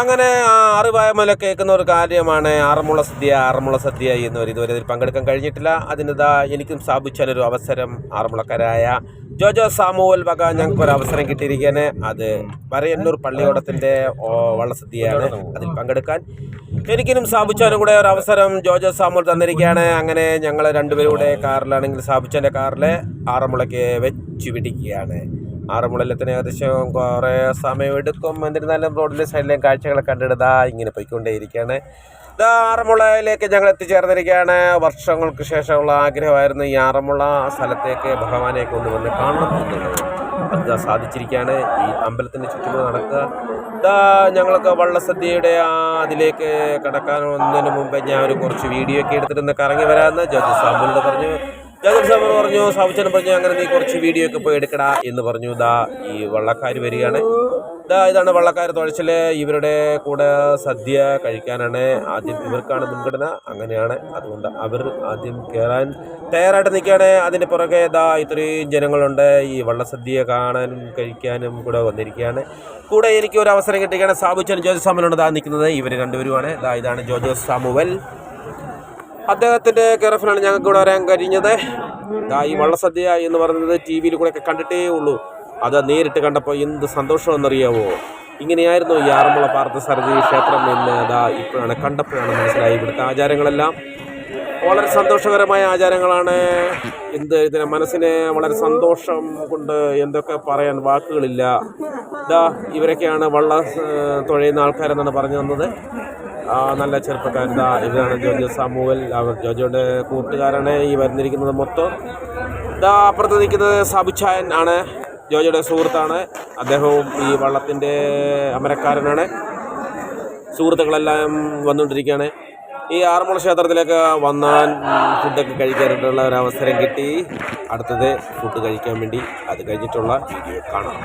അങ്ങനെ അറിവായ മുതൽ കേൾക്കുന്ന ഒരു കാര്യമാണ് ആറന്മുള സദ്യ എന്നൊരു ഇതുവരെ ഇതിൽ പങ്കെടുക്കാൻ കഴിഞ്ഞിട്ടില്ല. അതിനിതാ എനിക്കും സ്ഥാപിച്ചാലൊരു അവസരം ആറന്മുളക്കാരായ ജോജോ സാമുവൽ വക ഞങ്ങൾക്കൊരു അവസരം കിട്ടിയിരിക്കുകയാണ്. അത് വരയന്നൂർ പള്ളിയോടത്തിൻ്റെ വള്ളസദ്യയാണ്. അതിൽ പങ്കെടുക്കാൻ എനിക്കിനും സ്ഥാപിച്ചാലും കൂടെ ഒരു അവസരം ജോജോ സാമുവൽ തന്നിരിക്കുകയാണ്. അങ്ങനെ ഞങ്ങൾ രണ്ടുപേരുടെ കാറിലാണെങ്കിൽ സ്ഥാപിച്ചതിൻ്റെ കാറിൽ ആറന്മുളയ്ക്ക് വെച്ച് പിടിക്കുകയാണ്. ആറന്മുളയിലെത്തിന് ഏകദേശം കുറേ സമയമെടുക്കും. എന്നിരുന്നാലും റോഡിൻ്റെ സൈഡിലെ കാഴ്ചകളൊക്കെ കണ്ടിടുതാ ഇങ്ങനെ പോയിക്കൊണ്ടേയിരിക്കുകയാണ്. ആറന്മുളയിലേക്ക് ഞങ്ങൾ എത്തിച്ചേർന്നിരിക്കുകയാണ്. വർഷങ്ങൾക്ക് ശേഷമുള്ള ആഗ്രഹമായിരുന്നു ഈ ആറന്മുള സ്ഥലത്തേക്ക് ഭഗവാനെയൊക്കെ കൊണ്ടുവന്ന് കാണണം എന്നുള്ളത്. അത് സാധിച്ചിരിക്കുകയാണ്. ഈ അമ്പലത്തിൻ്റെ ചുറ്റും നടക്കുക. ഞങ്ങൾക്ക് വള്ളസദ്യയുടെ അതിലേക്ക് കടക്കാനൊന്നതിന് മുമ്പ് ഞാൻ ഒരു കുറച്ച് വീഡിയോ ഒക്കെ എടുത്തിട്ട് കറങ്ങി വരാമെന്ന് ജോജോ സാമുവൽ പറഞ്ഞു. സാബുച്ചൻ പറഞ്ഞു അങ്ങനെ നീ കുറച്ച് വീഡിയോ ഒക്കെ പോയി എടുക്കടാ എന്ന് പറഞ്ഞു. ഈ വള്ളക്കാർ വരികയാണ്. ഇതാണ് വള്ളക്കാർ തുഴച്ചിൽ. ഇവരുടെ കൂടെ സദ്യ കഴിക്കാനാണ് ആദ്യം, ഇവർക്കാണ് മുൻഗണന. അങ്ങനെയാണ്. അതുകൊണ്ട് അവർ ആദ്യം കയറാൻ തയ്യാറായിട്ട് നിൽക്കുകയാണ്. അതിൻ്റെ പുറകെ ഇത്രയും ജനങ്ങളുണ്ട് ഈ വള്ളസദ്യ കാണാനും കഴിക്കാനും കൂടെ വന്നിരിക്കുകയാണ്. കൂടെ എനിക്ക് ഒരു അവസരം കിട്ടുകയാണ്. സാബുച്ചൻ ജോജോ സാമുവലാണ് നിൽക്കുന്നത്. ഇവർ രണ്ടുപേരുമാണ്. ഇതാണ് ജോജോ സാമുവൽ. അദ്ദേഹത്തിൻ്റെ കെയർഫിലാണ് ഞങ്ങൾക്ക് ഇവിടെ വരാൻ കഴിഞ്ഞത്. ഈ വള്ളസദ്യ എന്ന് പറയുന്നത് ടി വിയിൽ കൂടെ ഒക്കെ കണ്ടിട്ടേ ഉള്ളൂ. അത് നേരിട്ട് കണ്ടപ്പോൾ എന്ത് സന്തോഷമെന്നറിയാവോ. ഇങ്ങനെയായിരുന്നു ഈ ആറന്മുള പാർത്ഥസാരഥി ക്ഷേത്രം എന്ന് ഇപ്പോഴാണ് കണ്ടപ്പോഴാണ് മനസ്സിലായി. ഇവിടുത്തെ ആചാരങ്ങളെല്ലാം വളരെ സന്തോഷകരമായ ആചാരങ്ങളാണ്. ഇതിനെ മനസ്സിനെ വളരെ സന്തോഷം കൊണ്ട് എന്തൊക്കെ പറയാൻ വാക്കുകളില്ല. ഇവരൊക്കെയാണ് വള്ള തുഴയുന്ന ആൾക്കാരെന്നാണ് പറഞ്ഞു തന്നത്. നല്ല ചെറുപ്പക്കാർ. ഇതാണ് ജോജോ സാമുവൽ. അവർ ജോജോയുടെ കൂട്ടുകാരാണ് ഈ വരുന്നിരിക്കുന്നത് മൊത്തം. അപ്പുറത്ത് നിൽക്കുന്നത് സാബുച്ചായൻ ആണ്, ജോജോയുടെ സുഹൃത്താണ്. അദ്ദേഹവും ഈ വള്ളത്തിൻ്റെ അമരക്കാരനാണ്. സുഹൃത്തുക്കളെല്ലാം വന്നുകൊണ്ടിരിക്കുകയാണ്. ഈ ആറന്മുള ക്ഷേത്രത്തിലേക്ക് വന്നാൽ ഫുഡൊക്കെ കഴിക്കാനായിട്ടുള്ള ഒരു അവസരം കിട്ടി. അടുത്തത് ഫുഡ് കഴിക്കാൻ വേണ്ടി അത് കഴിഞ്ഞിട്ടുള്ള വീഡിയോ കാണാം.